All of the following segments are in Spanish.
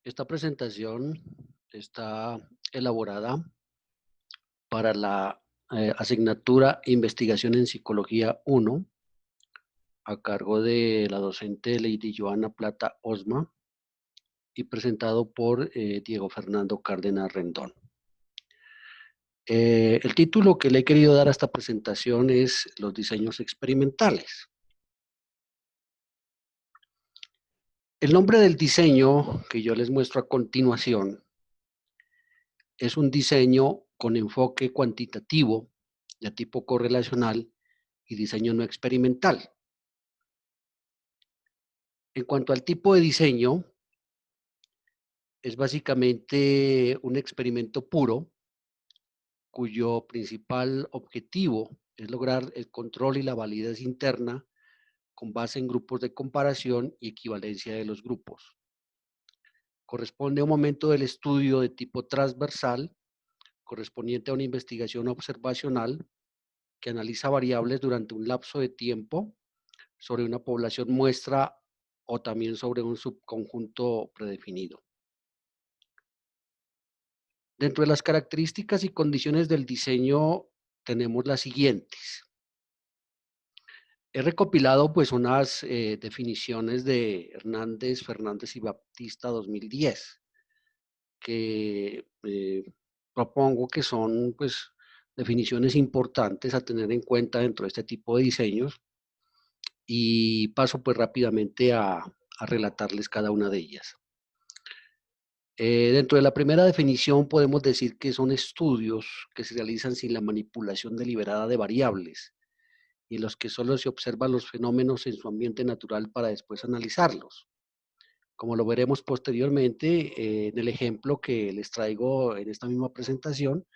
Esta presentación está elaborada para la asignatura Investigación en Psicología 1, a cargo de la docente Lady Joana Plata Osma y presentado por Diego Fernando Cárdenas Rendón. El título que le he querido dar a esta presentación es Los diseños experimentales. El nombre del diseño que yo les muestro a continuación es un diseño con enfoque cuantitativo de tipo correlacional y diseño no experimental. En cuanto al tipo de diseño, es básicamente un experimento puro cuyo principal objetivo es lograr el control y la validez interna con base en grupos de comparación y equivalencia de los grupos. Corresponde a un momento del estudio de tipo transversal, correspondiente a una investigación observacional que analiza variables durante un lapso de tiempo sobre una población muestra o también sobre un subconjunto predefinido. Dentro de las características y condiciones del diseño tenemos las siguientes. He recopilado pues unas definiciones de Hernández, Fernández y Baptista 2010 que propongo que son pues definiciones importantes a tener en cuenta dentro de este tipo de diseños y paso pues rápidamente a relatarles cada una de ellas. Dentro de la primera definición podemos decir que son estudios que se realizan sin la manipulación deliberada de variables y en los que solo se observan los fenómenos en su ambiente natural para después analizarlos. Como lo veremos posteriormente en el ejemplo que les traigo en esta misma presentación,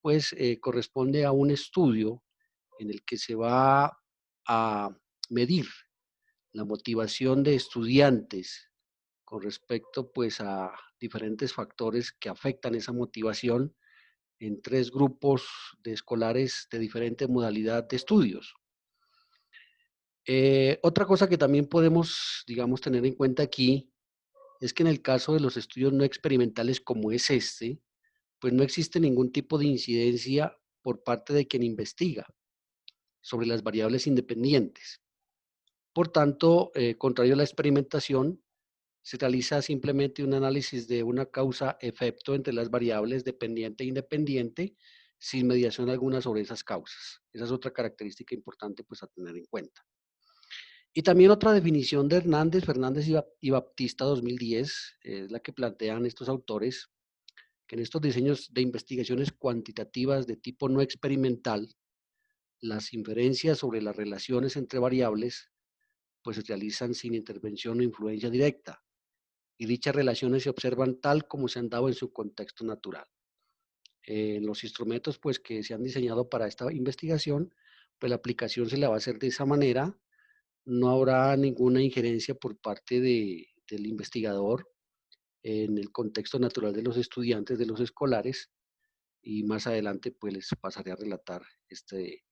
pues corresponde a un estudio en el que se va a medir la motivación de estudiantes con respecto pues a diferentes factores que afectan esa motivación en tres grupos de escolares de diferente modalidad de estudios. Otra cosa que también podemos, digamos, tener en cuenta aquí es que en el caso de los estudios no experimentales como es este, pues no existe ningún tipo de incidencia por parte de quien investiga sobre las variables independientes. Por tanto, contrario a la experimentación, se realiza simplemente un análisis de una causa-efecto entre las variables dependiente e independiente, sin mediación alguna sobre esas causas. Esa es otra característica importante pues, a tener en cuenta. Y también otra definición de Hernández, Fernández y Baptista 2010, es la que plantean estos autores, que en estos diseños de investigaciones cuantitativas de tipo no experimental, las inferencias sobre las relaciones entre variables pues se realizan sin intervención o influencia directa, y dichas relaciones se observan tal como se han dado en su contexto natural. Los instrumentos pues, que se han diseñado para esta investigación, pues la aplicación se la va a hacer de esa manera, no habrá ninguna injerencia por parte del investigador en el contexto natural de los estudiantes, de los escolares, y más adelante pues les pasaré a relatar este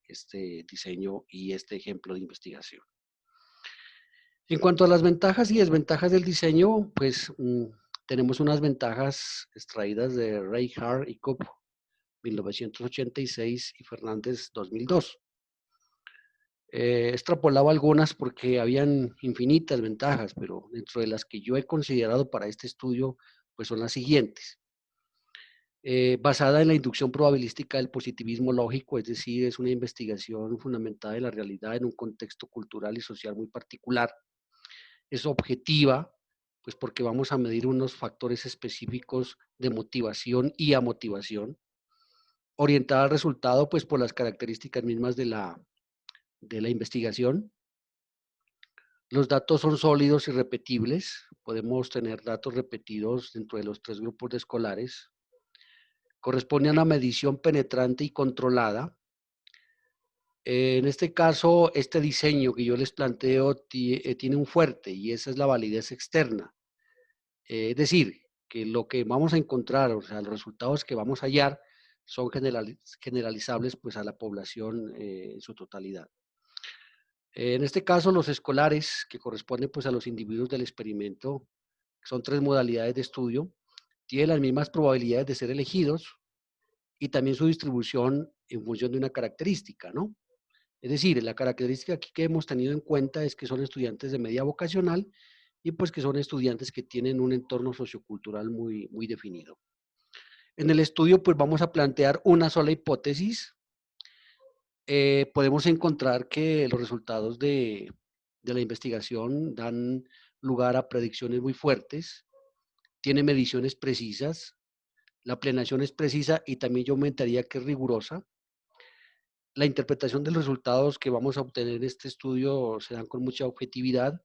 diseño y este ejemplo de investigación. En cuanto a las ventajas y desventajas del diseño, pues tenemos unas ventajas extraídas de Reinhardt y Cobb 1986 y Fernández 2002. Extrapolaba algunas porque habían infinitas ventajas, pero dentro de las que yo he considerado para este estudio, pues son las siguientes. Basada en la inducción probabilística del positivismo lógico, es decir, es una investigación fundamentada en la realidad en un contexto cultural y social muy particular. Es objetiva, pues porque vamos a medir unos factores específicos de motivación y amotivación, orientada al resultado, pues por las características mismas de la investigación. Los datos son sólidos y repetibles, podemos tener datos repetidos dentro de los tres grupos de escolares. Corresponde a una medición penetrante y controlada. En este caso, este diseño que yo les planteo tiene un fuerte y esa es la validez externa. Es decir, que lo que vamos a encontrar, o sea, los resultados que vamos a hallar son generalizables pues, a la población en su totalidad. En este caso, los escolares, que corresponden pues, a los individuos del experimento, que son 3 modalidades de estudio, tienen las mismas probabilidades de ser elegidos y también su distribución en función de una característica, ¿no? Es decir, la característica aquí que hemos tenido en cuenta es que son estudiantes de media vocacional y pues que son estudiantes que tienen un entorno sociocultural muy definido. En el estudio pues vamos a plantear una sola hipótesis. Podemos encontrar que los resultados de la investigación dan lugar a predicciones muy fuertes, tiene mediciones precisas, la planeación es precisa y también yo aumentaría que es rigurosa. La interpretación de los resultados que vamos a obtener en este estudio se dan con mucha objetividad.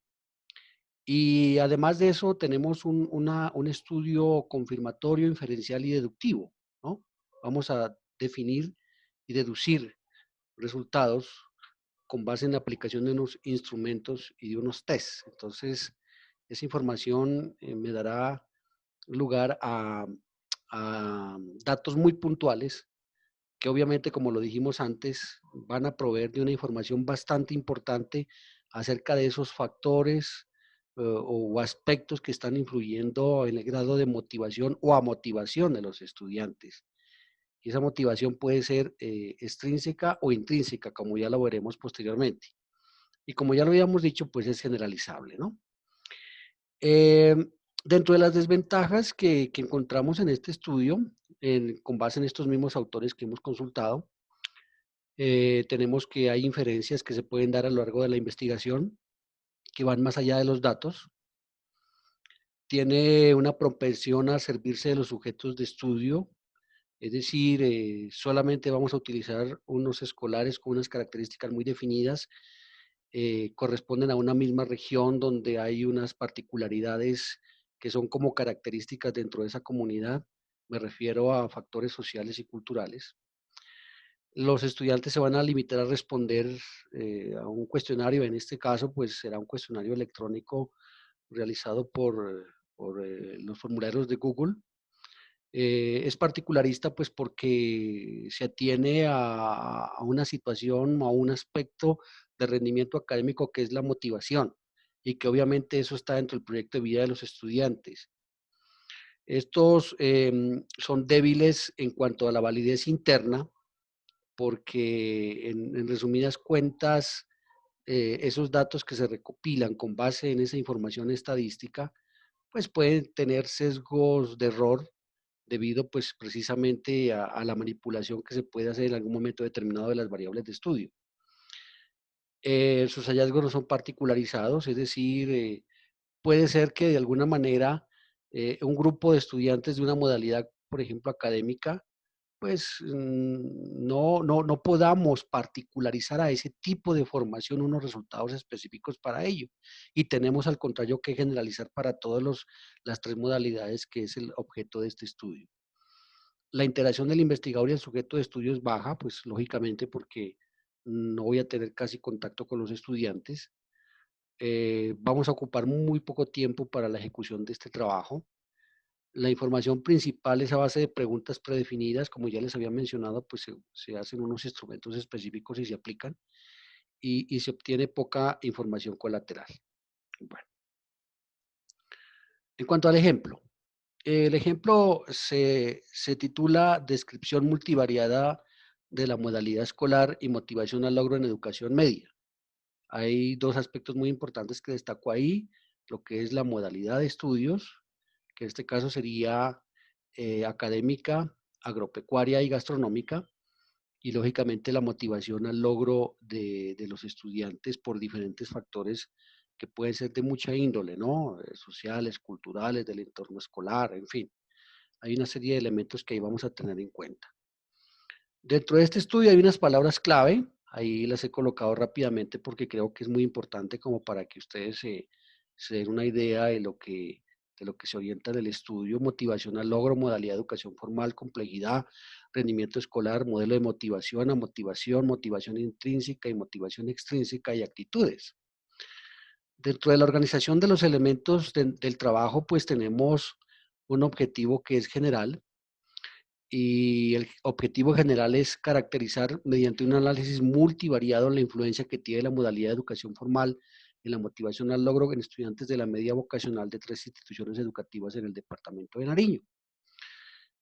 Y además de eso, tenemos un estudio confirmatorio, inferencial y deductivo, ¿no? Vamos a definir y deducir resultados con base en la aplicación de unos instrumentos y de unos tests. Entonces, esa información me dará lugar a datos muy puntuales que obviamente, como lo dijimos antes, van a proveer de una información bastante importante acerca de esos factores o aspectos que están influyendo en el grado de motivación o amotivación de los estudiantes. Y esa motivación puede ser extrínseca o intrínseca, como ya lo veremos posteriormente. Y como ya lo habíamos dicho, pues es generalizable, ¿no? Eh, Dentro de las desventajas que encontramos en este estudio, con base en estos mismos autores que hemos consultado, tenemos que hay inferencias que se pueden dar a lo largo de la investigación que van más allá de los datos. Tiene una propensión a servirse de los sujetos de estudio, es decir, solamente vamos a utilizar unos escolares con unas características muy definidas, corresponden a una misma región donde hay unas particularidades que son como características dentro de esa comunidad. Me refiero a factores sociales y culturales. Los estudiantes se van a limitar a responder a un cuestionario, en este caso, pues será un cuestionario electrónico realizado por los formularios de Google. Es particularista, pues, porque se atiene a una situación o a un aspecto de rendimiento académico que es la motivación y que obviamente eso está dentro del proyecto de vida de los estudiantes. Estos son débiles en cuanto a la validez interna, porque en resumidas cuentas, esos datos que se recopilan con base en esa información estadística, pues pueden tener sesgos de error debido pues precisamente a la manipulación que se puede hacer en algún momento determinado de las variables de estudio. Sus hallazgos no son particularizados, es decir, puede ser que de alguna manera un grupo de estudiantes de una modalidad, por ejemplo, académica, pues no podamos particularizar a ese tipo de formación unos resultados específicos para ello. Y tenemos al contrario que generalizar para todas las 3 modalidades que es el objeto de este estudio. La interacción del investigador y el sujeto de estudio es baja, pues lógicamente porque no voy a tener casi contacto con los estudiantes. Vamos a ocupar muy poco tiempo para la ejecución de este trabajo. La información principal es a base de preguntas predefinidas, como ya les había mencionado, pues se hacen unos instrumentos específicos y se aplican, y se obtiene poca información colateral. Bueno, en cuanto al ejemplo, el ejemplo se titula Descripción multivariada de la modalidad escolar y motivación al logro en educación media. Hay 2 aspectos muy importantes que destaco ahí, lo que es la modalidad de estudios, que en este caso sería académica, agropecuaria y gastronómica, y lógicamente la motivación al logro de los estudiantes por diferentes factores que pueden ser de mucha índole, ¿no? Sociales, culturales, del entorno escolar, en fin. Hay una serie de elementos que ahí vamos a tener en cuenta. Dentro de este estudio hay unas palabras clave, ahí las he colocado rápidamente porque creo que es muy importante como para que ustedes se den una idea de lo que se orienta en el estudio: motivación al logro, modalidad de educación formal, complejidad, rendimiento escolar, modelo de motivación, a motivación, motivación intrínseca y motivación extrínseca y actitudes. Dentro de la organización de los elementos del trabajo, pues tenemos un objetivo que es general, y el objetivo general es caracterizar mediante un análisis multivariado la influencia que tiene la modalidad de educación formal en la motivación al logro en estudiantes de la media vocacional de 3 instituciones educativas en el departamento de Nariño.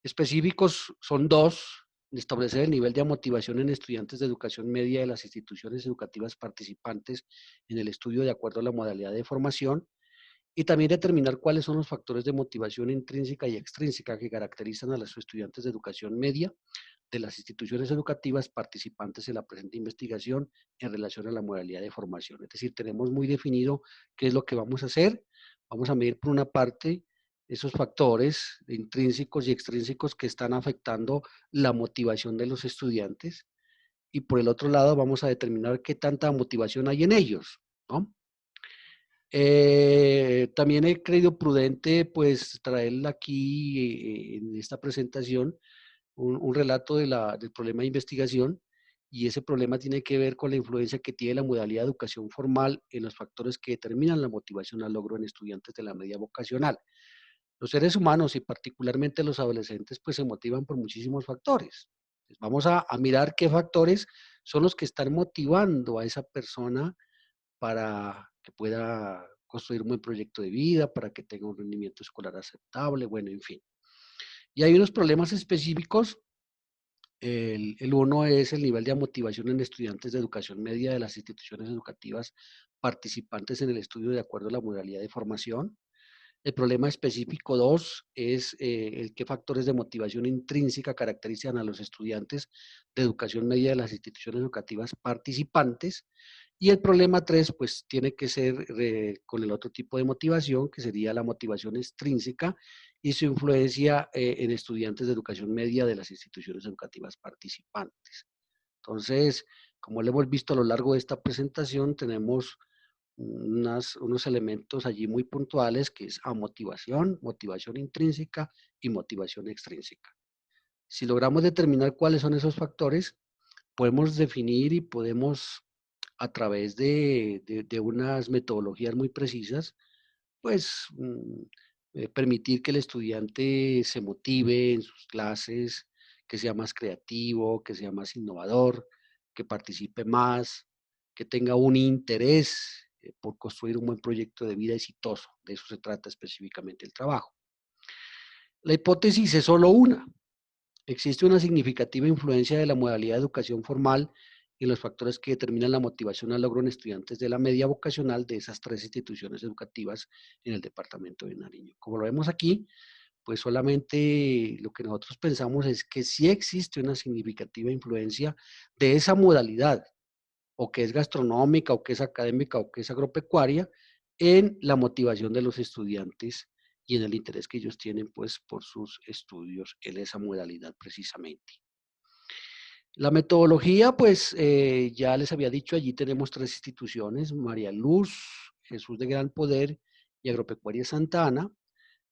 Específicos son 2: establecer el nivel de motivación en estudiantes de educación media de las instituciones educativas participantes en el estudio de acuerdo a la modalidad de formación, y también determinar cuáles son los factores de motivación intrínseca y extrínseca que caracterizan a los estudiantes de educación media de las instituciones educativas participantes en la presente investigación en relación a la modalidad de formación. Es decir, tenemos muy definido qué es lo que vamos a hacer. Vamos a medir por una parte esos factores intrínsecos y extrínsecos que están afectando la motivación de los estudiantes, y por el otro lado vamos a determinar qué tanta motivación hay en ellos, ¿no? También he creído prudente pues traerla aquí en esta presentación un relato del problema de investigación, y ese problema tiene que ver con la influencia que tiene la modalidad de educación formal en los factores que determinan la motivación al logro en estudiantes de la media vocacional. Los seres humanos y particularmente los adolescentes pues se motivan por muchísimos factores. Pues, vamos a mirar qué factores son los que están motivando a esa persona para que pueda construir un buen proyecto de vida, para que tenga un rendimiento escolar aceptable, bueno, en fin. Y hay unos problemas específicos. El uno es el nivel de motivación en estudiantes de educación media de las instituciones educativas participantes en el estudio de acuerdo a la modalidad de formación. El problema específico 2 es el qué factores de motivación intrínseca caracterizan a los estudiantes de educación media de las instituciones educativas participantes. Y el problema 3 pues tiene que ser con el otro tipo de motivación, que sería la motivación extrínseca y su influencia en estudiantes de educación media de las instituciones educativas participantes. Entonces, como lo hemos visto a lo largo de esta presentación, tenemos unos elementos allí muy puntuales, que es motivación, motivación intrínseca y motivación extrínseca. Si logramos determinar cuáles son esos factores, podemos definir y podemos, a través de unas metodologías muy precisas, pues permitir que el estudiante se motive en sus clases, que sea más creativo, que sea más innovador, que participe más, que tenga un interés por construir un buen proyecto de vida exitoso. De eso se trata específicamente el trabajo. La hipótesis es solo una. Existe una significativa influencia de la modalidad de educación formal y los factores que determinan la motivación al logro en estudiantes de la media vocacional de esas 3 instituciones educativas en el departamento de Nariño. Como lo vemos aquí, pues solamente lo que nosotros pensamos es que sí existe una significativa influencia de esa modalidad, o que es gastronómica, o que es académica, o que es agropecuaria, en la motivación de los estudiantes y en el interés que ellos tienen pues por sus estudios en esa modalidad precisamente. La metodología, pues ya les había dicho, allí tenemos 3 instituciones: María Luz, Jesús de Gran Poder y Agropecuaria Santa Ana.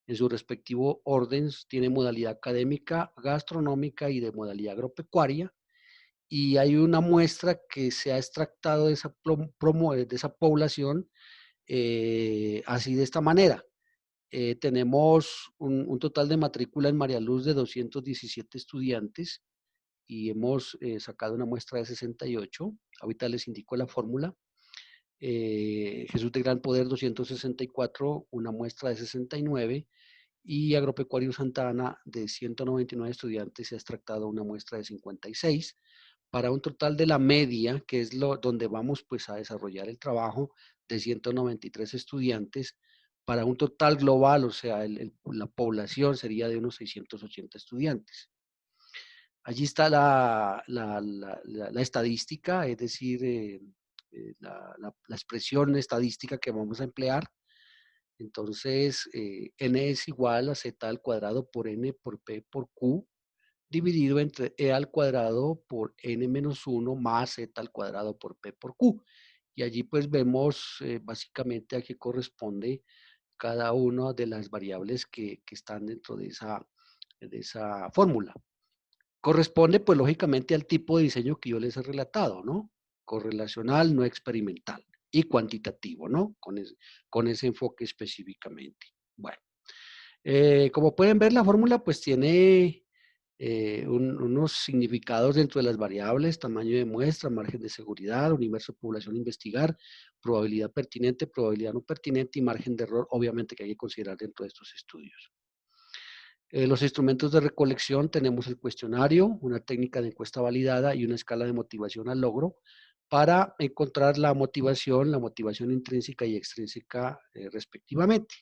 En su respectivo orden tiene modalidad académica, gastronómica y de modalidad agropecuaria. Y hay una muestra que se ha extractado de de esa población, así de esta manera. Tenemos un total de matrícula en María Luz de 217 estudiantes, y hemos sacado una muestra de 68. Ahorita les indico la fórmula. Jesús de Gran Poder 264, una muestra de 69, y Agropecuario Santa Ana de 199 estudiantes se ha extractado una muestra de 56, para un total de la media, que es donde vamos pues a desarrollar el trabajo, de 193 estudiantes, para un total global, o sea, la población sería de unos 680 estudiantes. Allí está la estadística, es decir, la expresión estadística que vamos a emplear. Entonces, n es igual a z al cuadrado por n por p por q, dividido entre e al cuadrado por n menos 1 más z al cuadrado por p por q. Y allí pues vemos básicamente a qué corresponde cada una de las variables que están dentro de esa fórmula. Corresponde pues lógicamente al tipo de diseño que yo les he relatado, ¿no? Correlacional, no experimental, y cuantitativo, ¿no? Con ese enfoque específicamente. Bueno, como pueden ver, la fórmula pues tiene unos significados dentro de las variables, tamaño de muestra, margen de seguridad, universo de población a investigar, probabilidad pertinente, probabilidad no pertinente y margen de error, obviamente que hay que considerar dentro de estos estudios. Los instrumentos de recolección tenemos el cuestionario, una técnica de encuesta validada y una escala de motivación al logro para encontrar la motivación intrínseca y extrínseca respectivamente.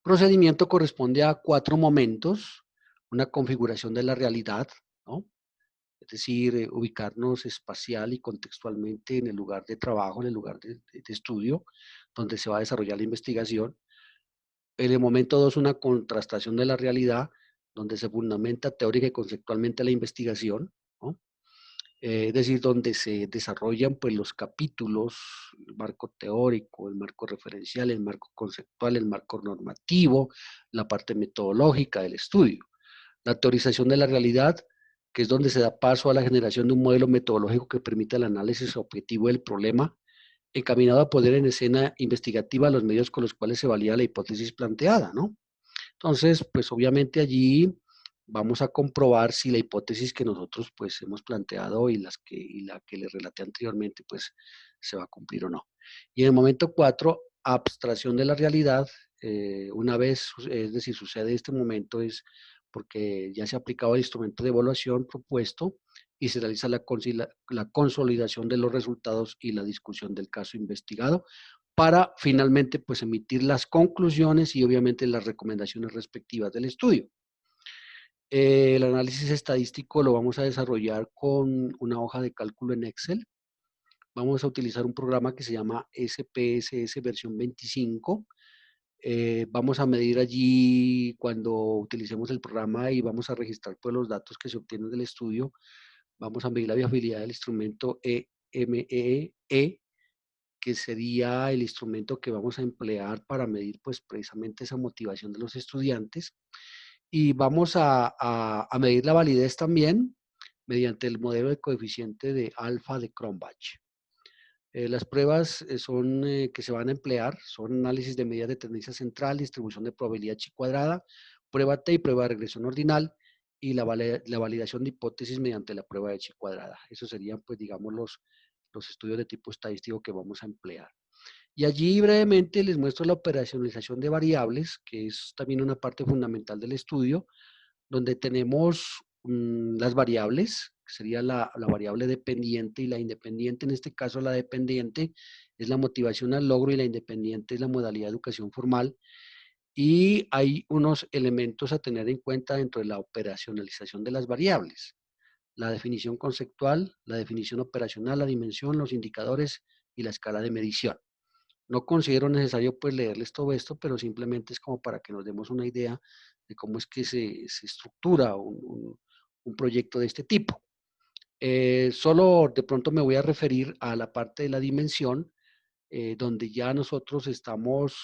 Procedimiento corresponde a 4 momentos, una configuración de la realidad, ¿no? Es decir, ubicarnos espacial y contextualmente en el lugar de trabajo, en el lugar de estudio, donde se va a desarrollar la investigación. En el momento 2, una contrastación de la realidad, donde se fundamenta teórica y conceptualmente la investigación, ¿no? Es decir, donde se desarrollan pues, los capítulos, el marco teórico, el marco referencial, el marco conceptual, el marco normativo, la parte metodológica del estudio. La teorización de la realidad, que es donde se da paso a la generación de un modelo metodológico que permita el análisis objetivo del problema, encaminado a poner en escena investigativa los medios con los cuales se valida la hipótesis planteada, ¿no? Entonces, pues obviamente allí vamos a comprobar si la hipótesis que nosotros pues hemos planteado y la que les relaté anteriormente pues se va a cumplir o no. Y en el momento 4, abstracción de la realidad, una vez, es decir, sucede este momento es porque ya se ha aplicado el instrumento de evaluación propuesto y se realiza la consolidación de los resultados y la discusión del caso investigado para finalmente pues emitir las conclusiones y obviamente las recomendaciones respectivas del estudio. El análisis estadístico lo vamos a desarrollar con una hoja de cálculo en Excel. Vamos a utilizar un programa que se llama SPSS versión 25. Vamos a medir allí cuando utilicemos el programa y vamos a registrar pues, los datos que se obtienen del estudio. Vamos a medir la viabilidad del instrumento EMEE, que sería el instrumento que vamos a emplear para medir pues precisamente esa motivación de los estudiantes. Y vamos a medir la validez también mediante el modelo de coeficiente de alfa de Cronbach. Las pruebas que se van a emplear son análisis de medidas de tendencia central, distribución de probabilidad chi cuadrada, prueba T y prueba de regresión ordinal y la validación de hipótesis mediante la prueba de chi cuadrada. Esos serían, pues, digamos, los estudios de tipo estadístico que vamos a emplear. Y allí brevemente les muestro la operacionalización de variables, que es también una parte fundamental del estudio, donde tenemos las variables, que sería la variable dependiente y la independiente. En este caso, la dependiente es la motivación al logro y la independiente es la modalidad de educación formal. Y hay unos elementos a tener en cuenta dentro de la operacionalización de las variables. La definición conceptual, la definición operacional, la dimensión, los indicadores y la escala de medición. No considero necesario pues leerles todo esto, pero simplemente es como para que nos demos una idea de cómo es que se estructura un proyecto de este tipo. Solo de pronto me voy a referir a la parte de la dimensión, donde ya nosotros estamos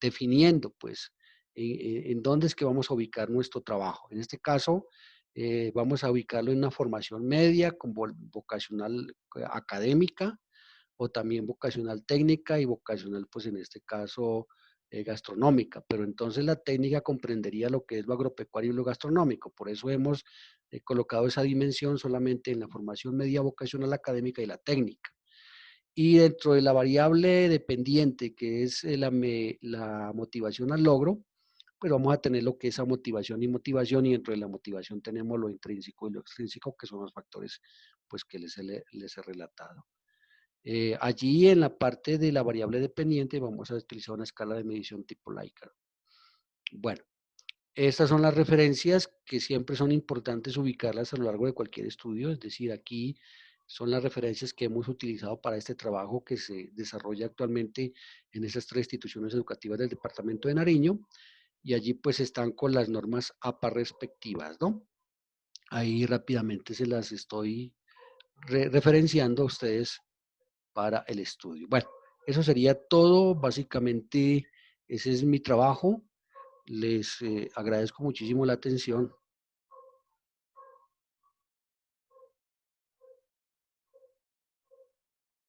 definiendo pues en dónde es que vamos a ubicar nuestro trabajo. En este caso, vamos a ubicarlo en una formación media con vocacional académica, o también vocacional técnica y vocacional, pues en este caso, gastronómica. Pero entonces la técnica comprendería lo que es lo agropecuario y lo gastronómico. Por eso hemos colocado esa dimensión solamente en la formación media vocacional académica y la técnica. Y dentro de la variable dependiente, que es la motivación al logro, pues vamos a tener lo que es motivación y dentro de la motivación tenemos lo intrínseco y lo extrínseco, que son los factores pues, que les he relatado. Allí en la parte de la variable dependiente vamos a utilizar una escala de medición tipo Likert. Bueno, estas son las referencias que siempre son importantes ubicarlas a lo largo de cualquier estudio, es decir, aquí son las referencias que hemos utilizado para este trabajo que se desarrolla actualmente en esas 3 instituciones educativas del departamento de Nariño, y allí pues están con las normas APA respectivas, ¿no? Ahí rápidamente se las estoy referenciando a ustedes para el estudio. Bueno, eso sería todo. Básicamente, ese es mi trabajo. Les agradezco muchísimo la atención.